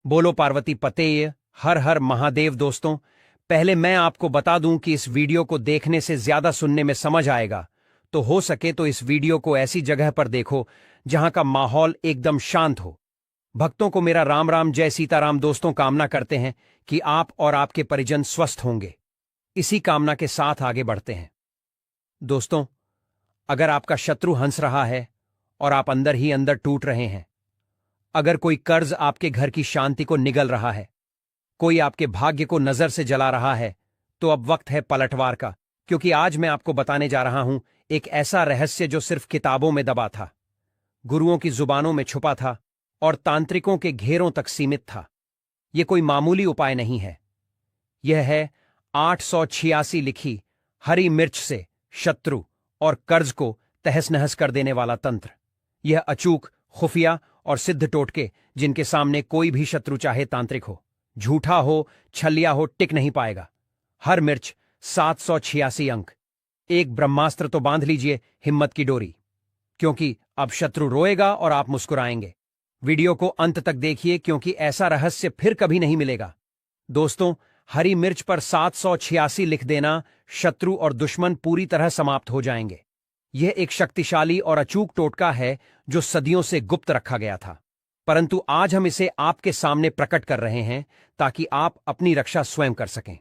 बोलो पार्वती पतेय, हर हर महादेव। दोस्तों, पहले मैं आपको बता दूं कि इस वीडियो को देखने से ज्यादा सुनने में समझ आएगा, तो हो सके तो इस वीडियो को ऐसी जगह पर देखो जहां का माहौल एकदम शांत हो। भक्तों को मेरा राम राम, जय सीताराम। दोस्तों, कामना करते हैं कि आप और आपके परिजन स्वस्थ होंगे। इसी कामना के साथ आगे बढ़ते हैं। दोस्तों, अगर आपका शत्रु हंस रहा है और आप अंदर ही अंदर टूट रहे हैं, अगर कोई कर्ज आपके घर की शांति को निगल रहा है, कोई आपके भाग्य को नजर से जला रहा है, तो अब वक्त है पलटवार का। क्योंकि आज मैं आपको बताने जा रहा हूं एक ऐसा रहस्य जो सिर्फ किताबों में दबा था, गुरुओं की जुबानों में छुपा था और तांत्रिकों के घेरों तक सीमित था। यह कोई मामूली उपाय नहीं है। यह है 886 लिखी हरी मिर्च से शत्रु और कर्ज को तहस नहस कर देने वाला तंत्र। यह अचूक, खुफिया और सिद्ध टोटके जिनके सामने कोई भी शत्रु, चाहे तांत्रिक हो, झूठा हो, छलिया हो, टिक नहीं पाएगा। हर मिर्च 786 अंक। एक ब्रह्मास्त्र तो बांध लीजिए हिम्मत की डोरी, क्योंकि अब शत्रु रोएगा और आप मुस्कुराएंगे। वीडियो को अंत तक देखिए, क्योंकि ऐसा रहस्य फिर कभी नहीं मिलेगा। दोस्तों, हरी मिर्च पर 786 लिख देना, शत्रु और दुश्मन पूरी तरह समाप्त हो जाएंगे। यह एक शक्तिशाली और अचूक टोटका है जो सदियों से गुप्त रखा गया था, परंतु आज हम इसे आपके सामने प्रकट कर रहे हैं ताकि आप अपनी रक्षा स्वयं कर सकें।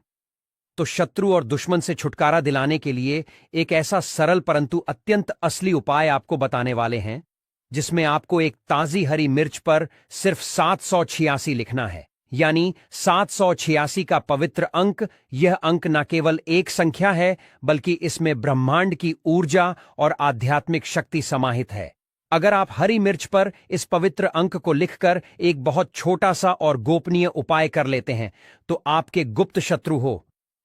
तो शत्रु और दुश्मन से छुटकारा दिलाने के लिए एक ऐसा सरल परंतु अत्यंत असली उपाय आपको बताने वाले हैं, जिसमें आपको एक ताजी हरी मिर्च पर सिर्फ 786 लिखना है, यानी 786 का पवित्र अंक। यह अंक न केवल एक संख्या है, बल्कि इसमें ब्रह्मांड की ऊर्जा और आध्यात्मिक शक्ति समाहित है। अगर आप हरी मिर्च पर इस पवित्र अंक को लिखकर एक बहुत छोटा सा और गोपनीय उपाय कर लेते हैं, तो आपके गुप्त शत्रु हो,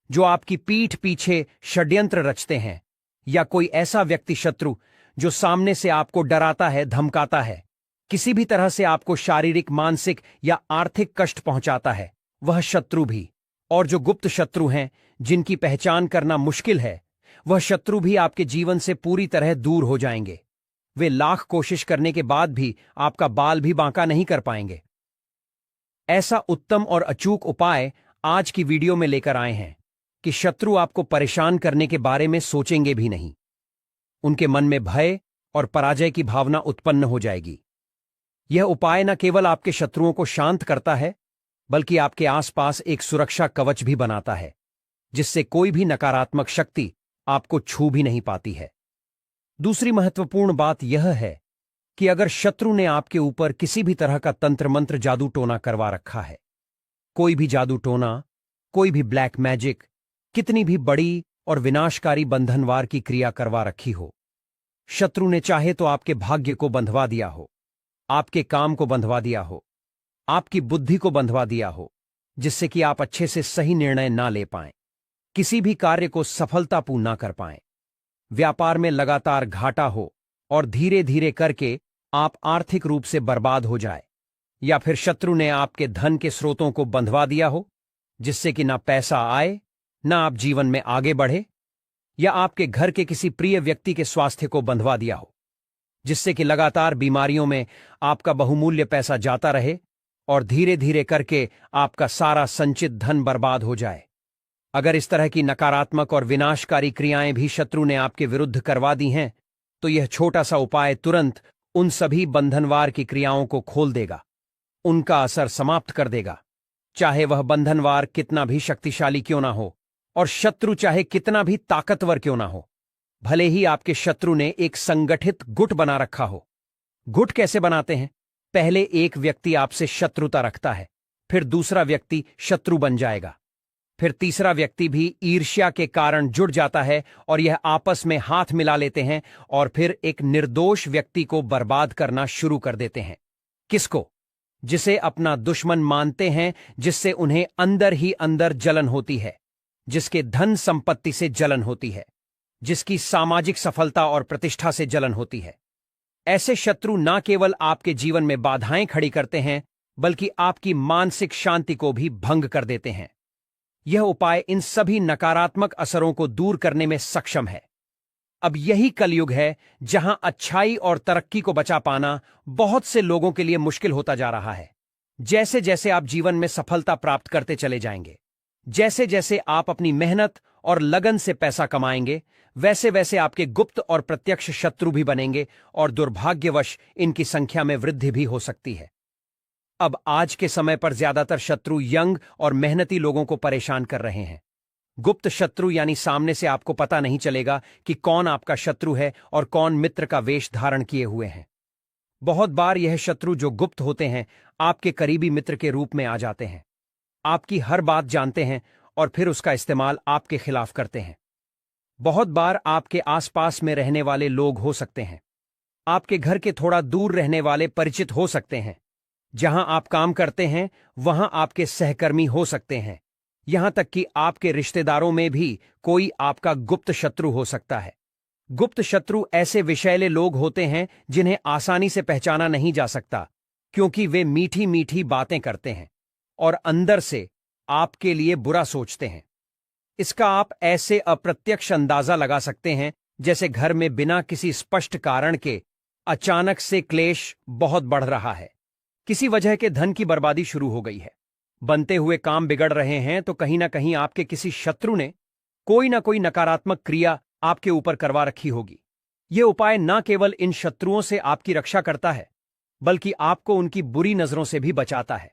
जो आपकी पीठ पीछे षड्यंत्र रचते हैं, या कोई ऐसा व्यक्ति शत्रु जो सामने से आपको डराता है, धमकाता है, किसी भी तरह से आपको शारीरिक, मानसिक या आर्थिक कष्ट पहुंचाता है, वह शत्रु भी, और जो गुप्त शत्रु हैं जिनकी पहचान करना मुश्किल है, वह शत्रु भी आपके जीवन से पूरी तरह दूर हो जाएंगे। वे लाख कोशिश करने के बाद भी आपका बाल भी बांका नहीं कर पाएंगे। ऐसा उत्तम और अचूक उपाय आज की वीडियो में लेकर आए हैं कि शत्रु आपको परेशान करने के बारे में सोचेंगे भी नहीं। उनके मन में भय और पराजय की भावना उत्पन्न हो जाएगी। यह उपाय न केवल आपके शत्रुओं को शांत करता है, बल्कि आपके आसपास एक सुरक्षा कवच भी बनाता है, जिससे कोई भी नकारात्मक शक्ति आपको छू भी नहीं पाती है। दूसरी महत्वपूर्ण बात यह है कि अगर शत्रु ने आपके ऊपर किसी भी तरह का तंत्र मंत्र, जादू टोना करवा रखा है, कोई भी जादू टोना, कोई भी ब्लैक मैजिक, कितनी भी बड़ी और विनाशकारी बंधनवार की क्रिया करवा रखी हो, शत्रु ने चाहे तो आपके भाग्य को बंधवा दिया हो, आपके काम को बंधवा दिया हो, आपकी बुद्धि को बंधवा दिया हो, जिससे कि आप अच्छे से सही निर्णय ना ले पाएं, किसी भी कार्य को सफलतापूर्ण ना कर पाएं, व्यापार में लगातार घाटा हो और धीरे धीरे करके आप आर्थिक रूप से बर्बाद हो जाए, या फिर शत्रु ने आपके धन के स्रोतों को बंधवा दिया हो, जिससे कि ना पैसा आए, ना आप जीवन में आगे बढ़े, या आपके घर के किसी प्रिय व्यक्ति के स्वास्थ्य को बंधवा दिया हो, जिससे कि लगातार बीमारियों में आपका बहुमूल्य पैसा जाता रहे और धीरे धीरे करके आपका सारा संचित धन बर्बाद हो जाए। अगर इस तरह की नकारात्मक और विनाशकारी क्रियाएं भी शत्रु ने आपके विरुद्ध करवा दी हैं, तो यह छोटा सा उपाय तुरंत उन सभी बंधनवार की क्रियाओं को खोल देगा, उनका असर समाप्त कर देगा। चाहे वह बंधनवार कितना भी शक्तिशाली क्यों ना हो और शत्रु चाहे कितना भी ताकतवर क्यों ना हो, भले ही आपके शत्रु ने एक संगठित गुट बना रखा हो। गुट कैसे बनाते हैं? पहले एक व्यक्ति आपसे शत्रुता रखता है, फिर दूसरा व्यक्ति शत्रु बन जाएगा, फिर तीसरा व्यक्ति भी ईर्ष्या के कारण जुड़ जाता है और यह आपस में हाथ मिला लेते हैं और फिर एक निर्दोष व्यक्ति को बर्बाद करना शुरू कर देते हैं। किसको? जिसे अपना दुश्मन मानते हैं, जिससे उन्हें अंदर ही अंदर जलन होती है, जिसके धन संपत्ति से जलन होती है, जिसकी सामाजिक सफलता और प्रतिष्ठा से जलन होती है। ऐसे शत्रु न केवल आपके जीवन में बाधाएं खड़ी करते हैं, बल्कि आपकी मानसिक शांति को भी भंग कर देते हैं। यह उपाय इन सभी नकारात्मक असरों को दूर करने में सक्षम है। अब यही कलयुग है जहां अच्छाई और तरक्की को बचा पाना बहुत से लोगों के लिए मुश्किल होता जा रहा है। जैसे जैसे आप जीवन में सफलता प्राप्त करते चले जाएंगे, जैसे जैसे आप अपनी मेहनत और लगन से पैसा कमाएंगे, वैसे वैसे आपके गुप्त और प्रत्यक्ष शत्रु भी बनेंगे और दुर्भाग्यवश इनकी संख्या में वृद्धि भी हो सकती है। अब आज के समय पर ज्यादातर शत्रु यंग और मेहनती लोगों को परेशान कर रहे हैं। गुप्त शत्रु यानी सामने से आपको पता नहीं चलेगा कि कौन आपका शत्रु है और कौन मित्र का वेश धारण किए हुए हैं। बहुत बार यह शत्रु जो गुप्त होते हैं आपके करीबी मित्र के रूप में आ जाते हैं, आपकी हर बात जानते हैं और फिर उसका इस्तेमाल आपके खिलाफ करते हैं। बहुत बार आपके आसपास में रहने वाले लोग हो सकते हैं, आपके घर के थोड़ा दूर रहने वाले परिचित हो सकते हैं, जहां आप काम करते हैं वहां आपके सहकर्मी हो सकते हैं, यहां तक कि आपके रिश्तेदारों में भी कोई आपका गुप्त शत्रु हो सकता है। गुप्त शत्रु ऐसे विषैले लोग होते हैं जिन्हें आसानी से पहचाना नहीं जा सकता, क्योंकि वे मीठी मीठी बातें करते हैं और अंदर से आपके लिए बुरा सोचते हैं। इसका आप ऐसे अप्रत्यक्ष अंदाजा लगा सकते हैं जैसे घर में बिना किसी स्पष्ट कारण के अचानक से क्लेश बहुत बढ़ रहा है, किसी वजह के धन की बर्बादी शुरू हो गई है, बनते हुए काम बिगड़ रहे हैं, तो कहीं ना कहीं आपके किसी शत्रु ने कोई ना कोई नकारात्मक क्रिया आपके ऊपर करवा रखी होगी। यह उपाय न केवल इन शत्रुओं से आपकी रक्षा करता है, बल्कि आपको उनकी बुरी नजरों से भी बचाता है।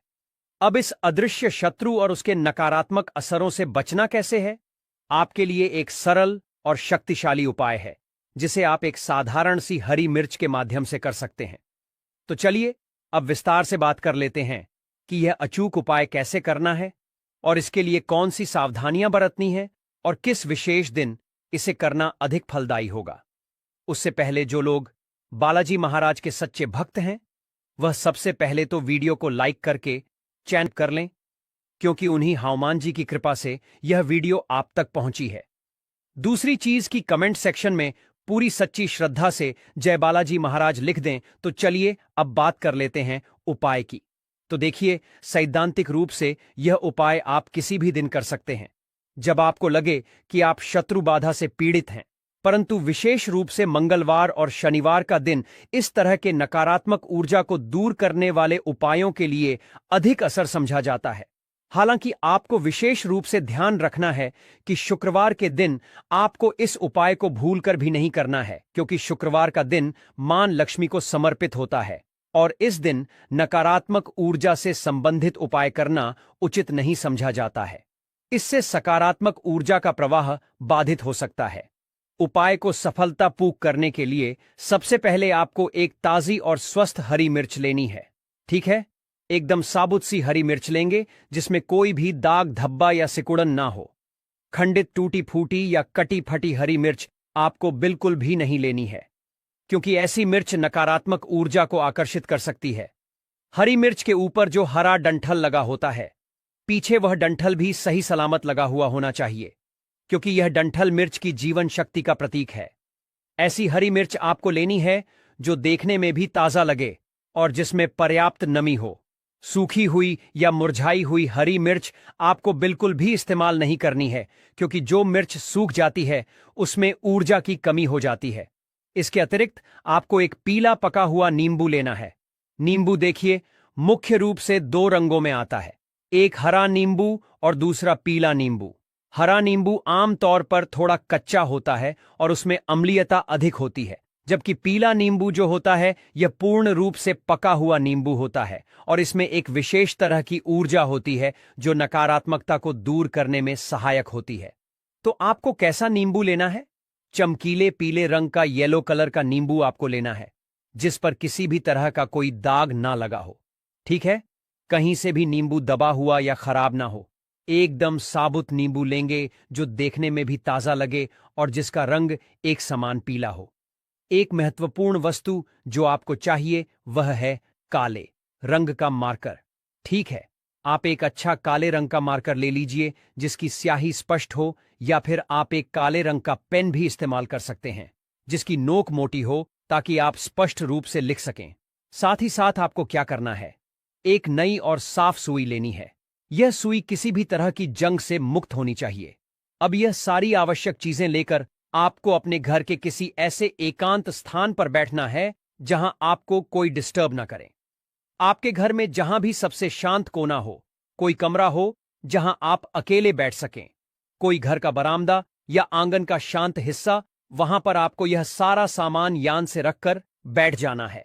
अब इस अदृश्य शत्रु और उसके नकारात्मक असरों से बचना कैसे है? आपके लिए एक सरल और शक्तिशाली उपाय है, जिसे आप एक साधारण सी हरी मिर्च के माध्यम से कर सकते हैं। तो चलिए अब विस्तार से बात कर लेते हैं कि यह अचूक उपाय कैसे करना है और इसके लिए कौन सी सावधानियां बरतनी है और किस विशेष दिन इसे करना अधिक फलदायी होगा। उससे पहले जो लोग बालाजी महाराज के सच्चे भक्त हैं, वह सबसे पहले तो वीडियो को लाइक करके चैनल कर लें, क्योंकि उन्हीं हनुमान जी की कृपा से यह वीडियो आप तक पहुंची है। दूसरी चीज कि कमेंट सेक्शन में पूरी सच्ची श्रद्धा से जय बालाजी महाराज लिख दें। तो चलिए अब बात कर लेते हैं उपाय की। तो देखिए, सैद्धांतिक रूप से यह उपाय आप किसी भी दिन कर सकते हैं जब आपको लगे कि आप शत्रु बाधा से पीड़ित हैं, परंतु विशेष रूप से मंगलवार और शनिवार का दिन इस तरह के नकारात्मक ऊर्जा को दूर करने वाले उपायों के लिए अधिक असर समझा जाता है। हालांकि आपको विशेष रूप से ध्यान रखना है कि शुक्रवार के दिन आपको इस उपाय को भूलकर भी नहीं करना है, क्योंकि शुक्रवार का दिन मां लक्ष्मी को समर्पित होता है और इस दिन नकारात्मक ऊर्जा से संबंधित उपाय करना उचित नहीं समझा जाता है। इससे सकारात्मक ऊर्जा का प्रवाह बाधित हो सकता है। उपाय को सफलतापूर्वक करने के लिए सबसे पहले आपको एक ताजी और स्वस्थ हरी मिर्च लेनी है। ठीक है, एकदम साबुत सी हरी मिर्च लेंगे जिसमें कोई भी दाग, धब्बा या सिकुड़न ना हो। खंडित, टूटी फूटी या कटी फटी हरी मिर्च आपको बिल्कुल भी नहीं लेनी है, क्योंकि ऐसी मिर्च नकारात्मक ऊर्जा को आकर्षित कर सकती है। हरी मिर्च के ऊपर जो हरा डंठल लगा होता है, पीछे वह डंठल भी सही सलामत लगा हुआ होना चाहिए, क्योंकि यह डंठल मिर्च की जीवन शक्ति का प्रतीक है। ऐसी हरी मिर्च आपको लेनी है जो देखने में भी ताजा लगे और जिसमें पर्याप्त नमी हो। सूखी हुई या मुरझाई हुई हरी मिर्च आपको बिल्कुल भी इस्तेमाल नहीं करनी है, क्योंकि जो मिर्च सूख जाती है उसमें ऊर्जा की कमी हो जाती है। इसके अतिरिक्त आपको एक पीला पका हुआ नींबू लेना है। नींबू देखिए, मुख्य रूप से दो रंगों में आता है, एक हरा नींबू और दूसरा पीला नींबू। हरा नींबू आमतौर पर थोड़ा कच्चा होता है और उसमें अम्लीयता अधिक होती है, जबकि पीला नींबू जो होता है यह पूर्ण रूप से पका हुआ नींबू होता है और इसमें एक विशेष तरह की ऊर्जा होती है जो नकारात्मकता को दूर करने में सहायक होती है। तो आपको कैसा नींबू लेना है? चमकीले पीले रंग का येलो कलर का नींबू आपको लेना है, जिस पर किसी भी तरह का कोई दाग ना लगा हो। ठीक है, कहीं से भी नींबू दबा हुआ या खराब ना हो। एकदम साबुत नींबू लेंगे जो देखने में भी ताजा लगे और जिसका रंग एक समान पीला हो। एक महत्वपूर्ण वस्तु जो आपको चाहिए वह है काले रंग का मार्कर। ठीक है, आप एक अच्छा काले रंग का मार्कर ले लीजिए जिसकी स्याही स्पष्ट हो, या फिर आप एक काले रंग का पेन भी इस्तेमाल कर सकते हैं जिसकी नोक मोटी हो, ताकि आप स्पष्ट रूप से लिख सकें। साथ ही साथ आपको क्या करना है, एक नई और साफ सुई लेनी है। यह सुई किसी भी तरह की जंग से मुक्त होनी चाहिए। अब यह सारी आवश्यक चीजें लेकर आपको अपने घर के किसी ऐसे एकांत स्थान पर बैठना है जहां आपको कोई डिस्टर्ब ना करे। आपके घर में जहां भी सबसे शांत कोना हो, कोई कमरा हो जहां आप अकेले बैठ सकें, कोई घर का बरामदा या आंगन का शांत हिस्सा, वहां पर आपको यह सारा सामान यान से रखकर बैठ जाना है।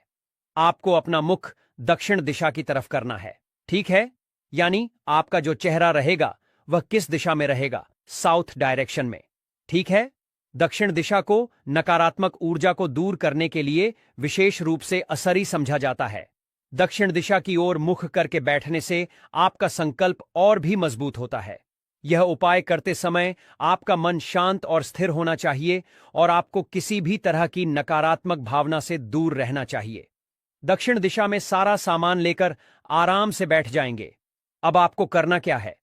आपको अपना मुख दक्षिण दिशा की तरफ करना है, ठीक है? यानी आपका जो चेहरा रहेगा वह किस दिशा में रहेगा? साउथ डायरेक्शन में, ठीक है? दक्षिण दिशा को नकारात्मक ऊर्जा को दूर करने के लिए विशेष रूप से असरी समझा जाता है। दक्षिण दिशा की ओर मुख करके बैठने से आपका संकल्प और भी मजबूत होता है। यह उपाय करते समय आपका मन शांत और स्थिर होना चाहिए और आपको किसी भी तरह की नकारात्मक भावना से दूर रहना चाहिए। दक्षिण दिशा में सारा सामान लेकर आराम से बैठ जाएंगे। अब आपको करना क्या है?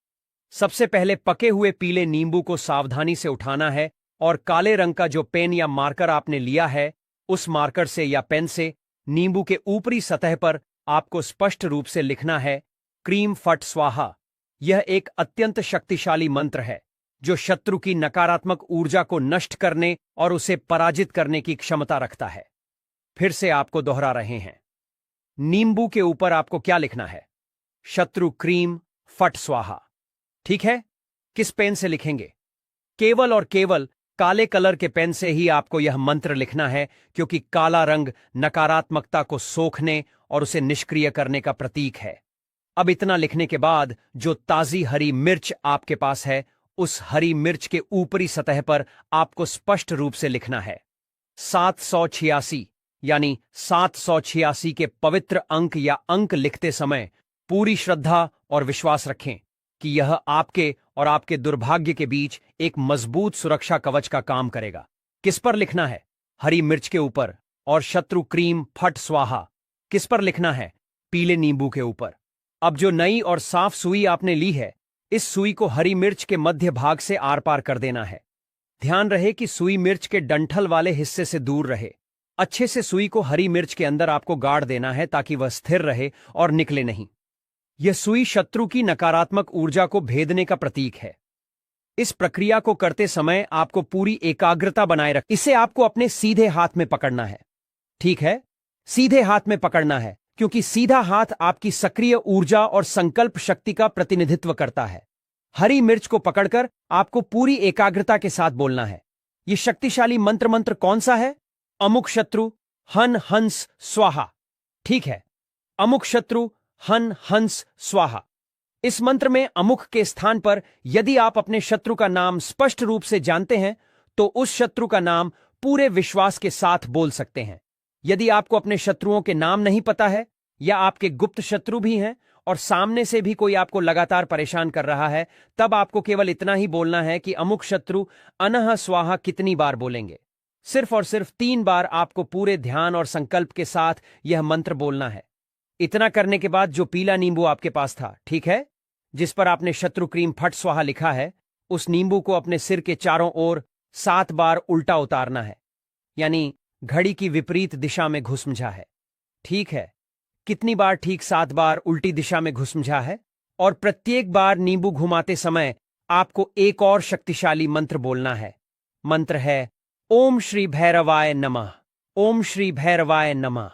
सबसे पहले पके हुए पीले नींबू को सावधानी से उठाना है और काले रंग का जो पेन या मार्कर आपने लिया है, उस मार्कर से या पेन से नींबू के ऊपरी सतह पर आपको स्पष्ट रूप से लिखना है, क्रीम फट स्वाहा। यह एक अत्यंत शक्तिशाली मंत्र है जो शत्रु की नकारात्मक ऊर्जा को नष्ट करने और उसे पराजित करने की क्षमता रखता है। फिर से आपको दोहरा रहे हैं। नींबू के ऊपर आपको क्या लिखना है? शत्रु क्रीम फट स्वाहा, ठीक है? किस पेन से लिखेंगे? केवल और केवल काले कलर के पेन से ही आपको यह मंत्र लिखना है, क्योंकि काला रंग नकारात्मकता को सोखने और उसे निष्क्रिय करने का प्रतीक है। अब इतना लिखने के बाद जो ताजी हरी मिर्च आपके पास है, उस हरी मिर्च के ऊपरी सतह पर आपको स्पष्ट रूप से लिखना है 786, यानी 786 के पवित्र अंक या अंक लिखते समय पूरी श्रद्धा और विश्वास रखें कि यह आपके और आपके दुर्भाग्य के बीच एक मजबूत सुरक्षा कवच का काम करेगा। किस पर लिखना है? हरी मिर्च के ऊपर। और शत्रु क्रीम फट स्वाहा किस पर लिखना है? पीले नींबू के ऊपर। अब जो नई और साफ सुई आपने ली है, इस सुई को हरी मिर्च के मध्य भाग से आर पार कर देना है। ध्यान रहे कि सुई मिर्च के डंठल वाले हिस्से से दूर रहे। अच्छे से सुई को हरी मिर्च के अंदर आपको गाड़ देना है ताकि वह स्थिर रहे और निकले नहीं। यह सुई शत्रु की नकारात्मक ऊर्जा को भेदने का प्रतीक है। इस प्रक्रिया को करते समय आपको पूरी एकाग्रता बनाए रख। इसे आपको अपने सीधे हाथ में पकड़ना है, ठीक है? सीधे हाथ में पकड़ना है, क्योंकि सीधा हाथ आपकी सक्रिय ऊर्जा और संकल्प शक्ति का प्रतिनिधित्व करता है। हरी मिर्च को पकड़कर आपको पूरी एकाग्रता के साथ बोलना है। यह शक्तिशाली मंत्र कौन सा है? अमुक शत्रु हन हंस स्वाहा, ठीक है? अमुक शत्रु हन हंस स्वाहा। इस मंत्र में अमुक के स्थान पर यदि आप अपने शत्रु का नाम स्पष्ट रूप से जानते हैं तो उस शत्रु का नाम पूरे विश्वास के साथ बोल सकते हैं। यदि आपको अपने शत्रुओं के नाम नहीं पता है या आपके गुप्त शत्रु भी हैं और सामने से भी कोई आपको लगातार परेशान कर रहा है, तब आपको केवल इतना ही बोलना है कि अमुक शत्रु अनह स्वाहा। कितनी बार बोलेंगे? सिर्फ और सिर्फ 3 बार आपको पूरे ध्यान और संकल्प के साथ यह मंत्र बोलना है। इतना करने के बाद जो पीला नींबू आपके पास था, ठीक है, जिस पर आपने शत्रु क्रीम फट स्वाहा लिखा है, उस नींबू को अपने सिर के चारों ओर 7 बार उल्टा उतारना है, यानी घड़ी की विपरीत दिशा में घुसमझा है, ठीक है? कितनी बार? ठीक 7 बार उल्टी दिशा में घुसमझा है। और प्रत्येक बार नींबू घुमाते समय आपको एक और शक्तिशाली मंत्र बोलना है। मंत्र है ओम श्री भैरवाय नमः। ओम श्री भैरवाय नमः।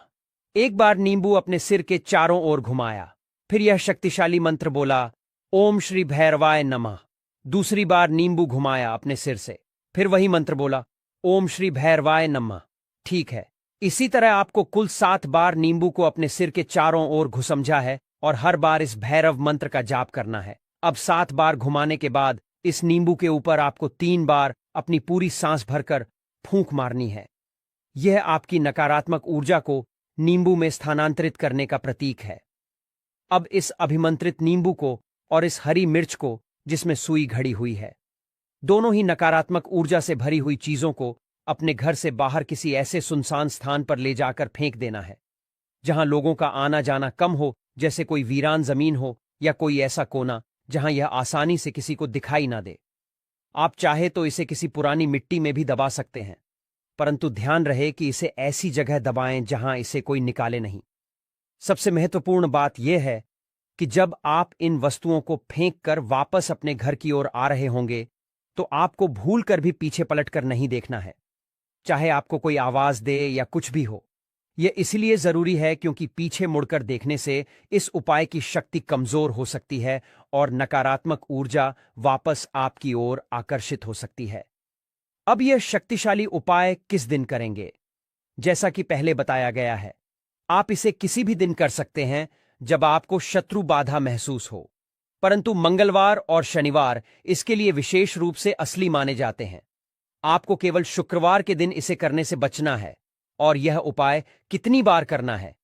एक बार नींबू अपने सिर के चारों ओर घुमाया, फिर यह शक्तिशाली मंत्र बोला ओम श्री भैरवाय नमः। दूसरी बार नींबू घुमाया अपने सिर से, फिर वही मंत्र बोला ओम श्री भैरवाय नमः, ठीक है? इसी तरह आपको कुल 7 बार नींबू को अपने सिर के चारों ओर घुसमझा है और हर बार इस भैरव मंत्र का जाप करना है। अब 7 बार घुमाने के बाद इस नींबू के ऊपर आपको 3 बार अपनी पूरी सांस भरकर फूंक मारनी है। यह आपकी नकारात्मक ऊर्जा को नींबू में स्थानांतरित करने का प्रतीक है। अब इस अभिमंत्रित नींबू को और इस हरी मिर्च को, जिसमें सुई घड़ी हुई है, दोनों ही नकारात्मक ऊर्जा से भरी हुई चीजों को अपने घर से बाहर किसी ऐसे सुनसान स्थान पर ले जाकर फेंक देना है जहां लोगों का आना जाना कम हो, जैसे कोई वीरान जमीन हो या कोई ऐसा कोना जहां यह आसानी से किसी को दिखाई ना दे। आप चाहे तो इसे किसी पुरानी मिट्टी में भी दबा सकते हैं, परंतु ध्यान रहे कि इसे ऐसी जगह दबाएं जहां इसे कोई निकाले नहीं। सबसे महत्वपूर्ण बात यह है कि जब आप इन वस्तुओं को फेंक कर वापस अपने घर की ओर आ रहे होंगे तो आपको भूल कर भी पीछे पलटकर नहीं देखना है। चाहे आपको कोई आवाज दे या कुछ भी हो, यह इसलिए जरूरी है क्योंकि पीछे मुड़कर देखने से इस उपाय की शक्ति कमजोर हो सकती है और नकारात्मक ऊर्जा वापस आपकी ओर आकर्षित हो सकती है। अब यह शक्तिशाली उपाय किस दिन करेंगे? जैसा कि पहले बताया गया है, आप इसे किसी भी दिन कर सकते हैं जब आपको शत्रु बाधा महसूस हो, परंतु मंगलवार और शनिवार इसके लिए विशेष रूप से असली माने जाते हैं। आपको केवल शुक्रवार के दिन इसे करने से बचना है। और यह उपाय कितनी बार करना है?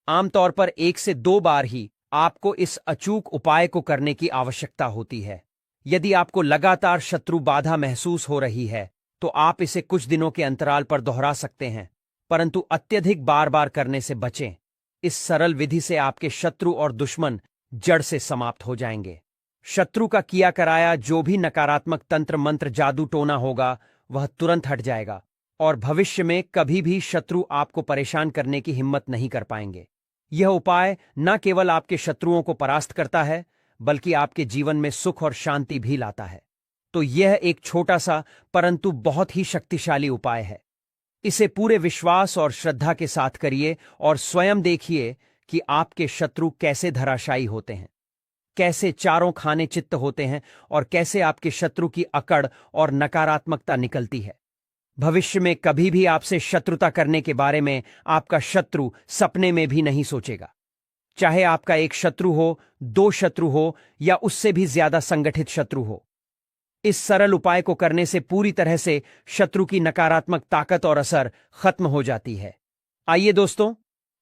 आमतौर पर 1 से 2 बार ही आपको इस अचूक उपाय को करने की आवश्यकता होती है। यदि आपको लगातार शत्रु बाधा महसूस हो रही है तो आप इसे कुछ दिनों के अंतराल पर दोहरा सकते हैं, परंतु अत्यधिक बार बार करने से बचें। इस सरल विधि से आपके शत्रु और दुश्मन जड़ से समाप्त हो जाएंगे। शत्रु का किया कराया जो भी नकारात्मक तंत्र मंत्र जादू टोना होगा वह तुरंत हट जाएगा और भविष्य में कभी भी शत्रु आपको परेशान करने की हिम्मत नहीं कर पाएंगे। यह उपाय न केवल आपके शत्रुओं को परास्त करता है बल्कि आपके जीवन में सुख और शांति भी लाता है। तो यह एक छोटा सा परंतु बहुत ही शक्तिशाली उपाय है। इसे पूरे विश्वास और श्रद्धा के साथ करिए और स्वयं देखिए कि आपके शत्रु कैसे धराशायी होते हैं, कैसे चारों खाने चित्त होते हैं और कैसे आपके शत्रु की अकड़ और नकारात्मकता निकलती है। भविष्य में कभी भी आपसे शत्रुता करने के बारे में आपका शत्रु सपने में भी नहीं सोचेगा। चाहे आपका एक शत्रु हो, 2 शत्रु हो या उससे भी ज्यादा संगठित शत्रु हो। इस सरल उपाय को करने से पूरी तरह से शत्रु की नकारात्मक ताकत और असर खत्म हो जाती है। आइए दोस्तों,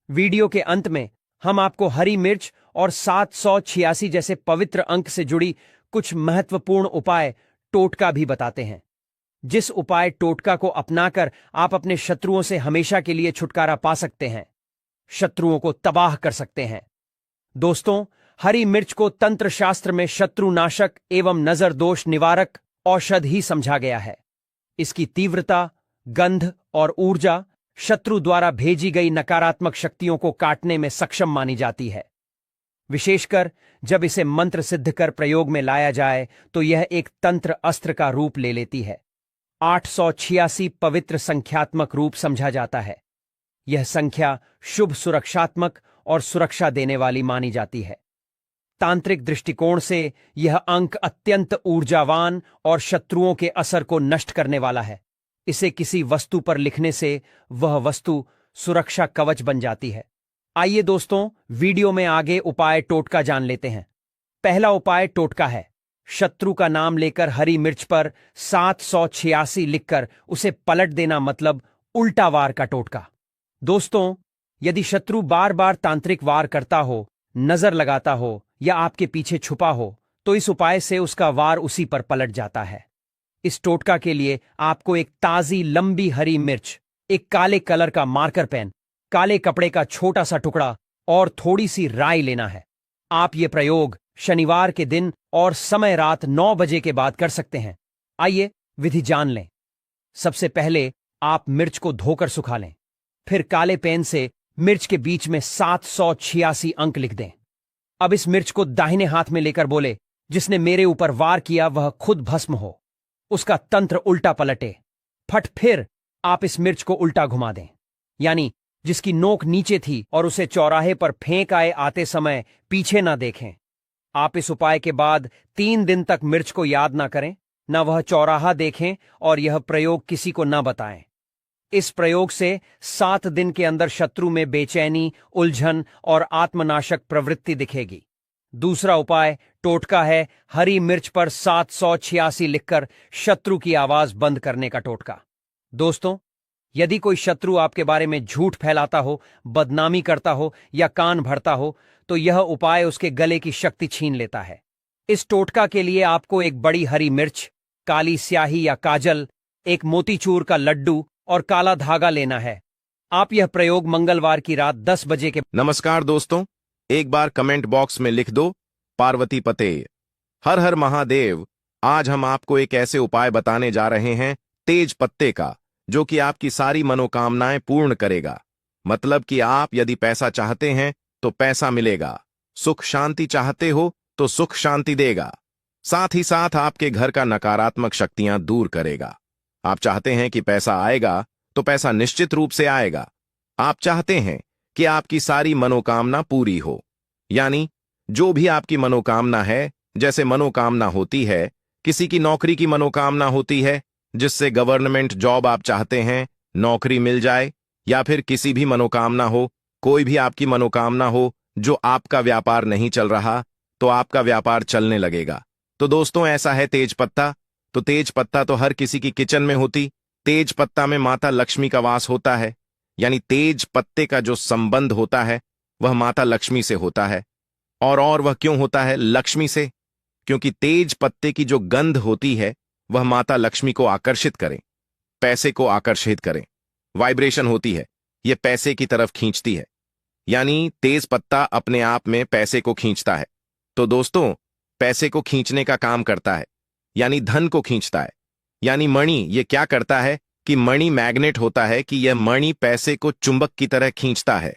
वीडियो के अंत में हम आपको हरी मिर्च और 786 जैसे पवित्र अंक से जुड़ी कुछ महत्वपूर्ण उपाय टोटका भी बताते हैं। जिस उपाय टोटका को अपनाकर आप अपने शत्रुओं से हमेशा के लिए छुटकारा पा सकते हैं, शत्रुओं को तबाह कर सकते हैं। दोस्तों, हरी मिर्च को तंत्र शास्त्र में शत्रुनाशक एवं नजर दोष निवारक औषध ही समझा गया है। इसकी तीव्रता, गंध और ऊर्जा शत्रु द्वारा भेजी गई नकारात्मक शक्तियों को काटने में सक्षम मानी जाती है। विशेषकर जब इसे मंत्र सिद्ध कर प्रयोग में लाया जाए तो यह एक तंत्र अस्त्र का रूप ले लेती है। 886 पवित्र संख्यात्मक रूप समझा जाता है। यह संख्या शुभ, सुरक्षात्मक और सुरक्षा देने वाली मानी जाती है। तांत्रिक दृष्टिकोण से यह अंक अत्यंत ऊर्जावान और शत्रुओं के असर को नष्ट करने वाला है। इसे किसी वस्तु पर लिखने से वह वस्तु सुरक्षा कवच बन जाती है। आइए दोस्तों, वीडियो में आगे उपाय टोटका जान लेते हैं। पहला उपाय टोटका है। शत्रु का नाम लेकर हरी मिर्च पर 786 लिखकर उसे पलट देना, मतलब उल्टा वार का टोटका। दोस्तों, यदि शत्रु बार बार तांत्रिक वार करता हो, नजर लगाता हो या आपके पीछे छुपा हो तो इस उपाय से उसका वार उसी पर पलट जाता है। इस टोटका के लिए आपको एक ताजी लंबी हरी मिर्च, एक काले कलर का मार्कर पेन, काले कपड़े का छोटा सा टुकड़ा और थोड़ी सी राई लेना है। आप ये प्रयोग शनिवार के दिन और समय रात 9 बजे के बाद कर सकते हैं। आइए विधि जान लें। सबसे पहले आप मिर्च को धोकर सुखा लें, फिर काले पेन से मिर्च के बीच में 786 अंक लिख दें। अब इस मिर्च को दाहिने हाथ में लेकर बोले, जिसने मेरे ऊपर वार किया वह खुद भस्म हो, उसका तंत्र उल्टा पलटे। फट फिर आप इस मिर्च को उल्टा घुमा दें, यानी जिसकी नोक नीचे थी और उसे चौराहे पर फेंक आए आते समय पीछे ना देखें। आप इस उपाय के बाद 3 दिन तक मिर्च को याद ना करें, ना वह चौराहा देखें और यह प्रयोग किसी को ना बताएं। इस प्रयोग से 7 दिन के अंदर शत्रु में बेचैनी, उलझन और आत्मनाशक प्रवृत्ति दिखेगी। दूसरा उपाय टोटका है हरी मिर्च पर 786 लिखकर शत्रु की आवाज बंद करने का टोटका। दोस्तों, यदि कोई शत्रु आपके बारे में झूठ फैलाता हो, बदनामी करता हो या कान भरता हो तो यह उपाय उसके गले की शक्ति छीन लेता है। इस टोटका के लिए आपको एक बड़ी हरी मिर्च, काली स्याही या काजल, एक मोतीचूर का लड्डू और काला धागा लेना है। आप यह प्रयोग मंगलवार की रात 10 बजे के। नमस्कार दोस्तों, एक बार कमेंट बॉक्स में लिख दो पार्वती पते। हर हर महादेव। आज हम आपको एक ऐसे उपाय बताने जा रहे हैं तेज पत्ते का, जो कि आपकी सारी मनोकामनाएं पूर्ण करेगा। मतलब कि आप यदि पैसा चाहते हैं तो पैसा मिलेगा, सुख शांति चाहते हो तो सुख शांति देगा, साथ ही साथ आपके घर का नकारात्मक शक्तियां दूर करेगा। आप चाहते हैं कि पैसा आएगा तो पैसा निश्चित रूप से आएगा। आप चाहते हैं कि आपकी सारी मनोकामना पूरी हो, यानी जो भी आपकी मनोकामना है, जैसे मनोकामना होती है, किसी की नौकरी की मनोकामना होती है, जिससे गवर्नमेंट जॉब आप चाहते हैं, नौकरी मिल जाए, या फिर किसी भी मनोकामना हो, कोई भी आपकी मनोकामना हो, जो आपका व्यापार नहीं चल रहा, तो आपका व्यापार चलने लगेगा। तो दोस्तों, ऐसा है तेज पत्ता। तो तेज पत्ता तो हर किसी की किचन में होती। तेज पत्ता में माता लक्ष्मी का वास होता है, यानी तेज पत्ते का जो संबंध होता है वह माता लक्ष्मी से होता है। और वह क्यों होता है लक्ष्मी से? क्योंकि तेज पत्ते की जो गंध होती है वह माता लक्ष्मी को आकर्षित करें, पैसे को आकर्षित करें। वाइब्रेशन होती है, यह पैसे की तरफ खींचती है, यानी तेज पत्ता अपने आप में पैसे को खींचता है। तो दोस्तों, पैसे को खींचने का काम करता है, यानी धन को खींचता है। यानी मणि ये क्या करता है कि मणि मैग्नेट होता है, कि यह मणि पैसे को चुंबक की तरह खींचता है।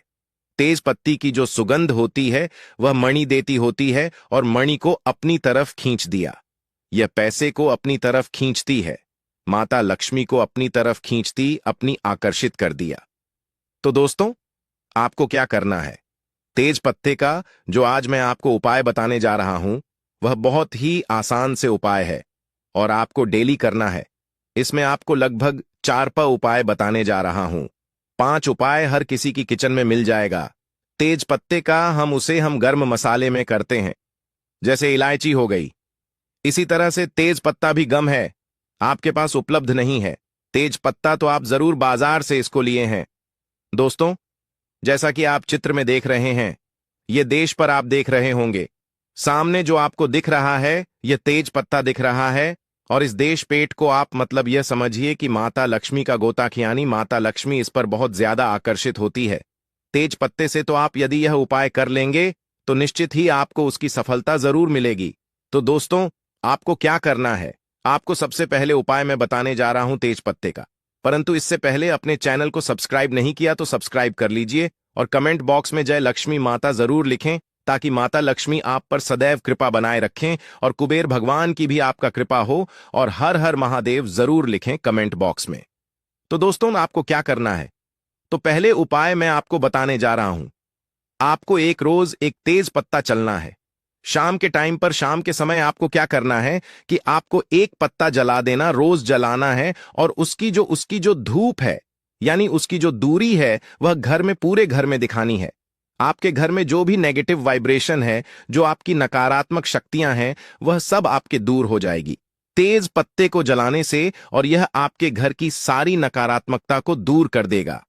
तेज पत्ती की जो सुगंध होती है वह मणि देती होती है और मणि को अपनी तरफ खींच दिया। यह पैसे को अपनी तरफ खींचती है, माता लक्ष्मी को अपनी तरफ खींचती, अपनी आकर्षित कर दिया। तो दोस्तों, आपको क्या करना है? तेज पत्ते का जो आज मैं आपको उपाय बताने जा रहा हूं वह बहुत ही आसान से उपाय है और आपको डेली करना है। इसमें आपको लगभग 4 उपाय बताने जा रहा हूं। 5 उपाय हर किसी की किचन में मिल जाएगा। तेज पत्ते का हम गर्म मसाले में करते हैं, जैसे इलायची हो गई। इसी तरह से तेज पत्ता भी गम है, आपके पास उपलब्ध नहीं है। तेज पत्ता तो आप जरूर बाजार से इसको लिए हैं। दोस्तों, जैसा कि आप चित्र में देख रहे हैं, ये देश पर आप देख रहे होंगे, सामने जो आपको दिख रहा है यह तेज पत्ता दिख रहा है। और इस देश पेट को आप मतलब यह समझिए कि माता लक्ष्मी का गोताख, यानी माता लक्ष्मी इस पर बहुत ज्यादा आकर्षित होती है। तेज पत्ते से तो आप यदि यह उपाय कर लेंगे तो निश्चित ही आपको उसकी सफलता जरूर मिलेगी। तो दोस्तों, आपको क्या करना है? आपको सबसे पहले उपाय मैं बताने जा रहा हूं तेज पत्ते का, परंतु इससे पहले अपने चैनल को सब्सक्राइब नहीं किया तो सब्सक्राइब कर लीजिए और कमेंट बॉक्स में जय लक्ष्मी माता जरूर लिखें, ताकि माता लक्ष्मी आप पर सदैव कृपा बनाए रखें और कुबेर भगवान की भी आपका कृपा हो। और हर हर महादेव जरूर लिखें कमेंट बॉक्स में। तो दोस्तों, आपको क्या करना है? तो पहले उपाय मैं आपको बताने जा रहा हूं। आपको एक रोज एक तेज पत्ता चलना है। शाम के टाइम पर, शाम के समय आपको क्या करना है कि आपको एक पत्ता जला देना, रोज जलाना है। और उसकी जो धूप है, यानी उसकी जो दूरी है, वह घर में, पूरे घर में दिखानी है। आपके घर में जो भी नेगेटिव वाइब्रेशन है, जो आपकी नकारात्मक शक्तियां हैं, वह सब आपके दूर हो जाएगी तेज पत्ते को जलाने से, और यह आपके घर की सारी नकारात्मकता को दूर कर देगा।